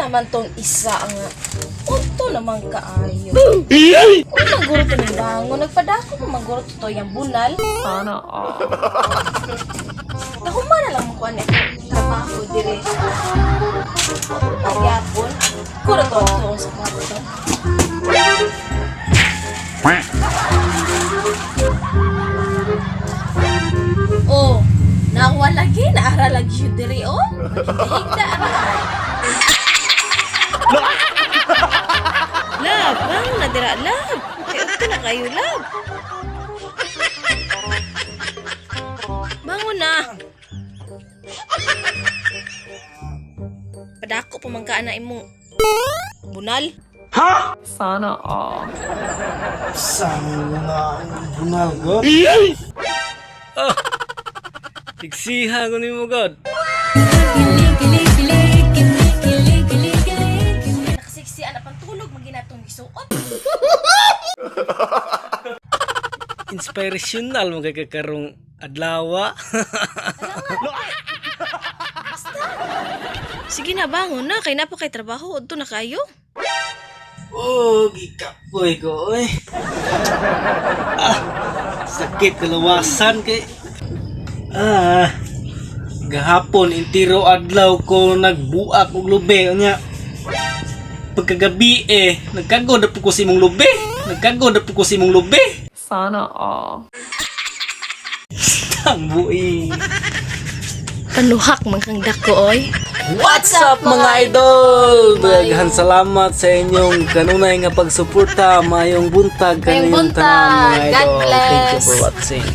naman tong isa nga. Unto naman kaayo. Kung maguro to ng bangon, nagpadako kung maguro to yung bunal. Sana all. Nakuma na lang mo kuha niya. Trabaho dire. Magyapon. Kuro to sa kwarto. Oh, nakuha lagi. Naara lagi yun dire, oh. Magigda aray. Lab, bang nadira lab. Kaya ito na kayo lab. Bangon na. Padako pa magkaan na imong bunal. Sana all. Sana bunal god. Tiksiha ko ni mo, God. Nakasiksian na pantulog maginatong isuot. Inspirational mo kay kakarong adlawa. Sige na, bangon na. Kaya na po kay trabaho. Udto na kayo. Oh, gikapoy ko oy. Sakit kalawasan kay. Gahapon intiro adlaw ko nagbuak og lube nya. Pagkagabi nagkago na po ko si mong lube. Sana all. Tambuing. Panuhak man kang dako, oy. What's up mga idol? Daghan salamat sa inyong kanunay nga pagsuporta. Mayong buntag Mayong kaniyong buntag. tanan mga God idol. Thank you bless. for watching.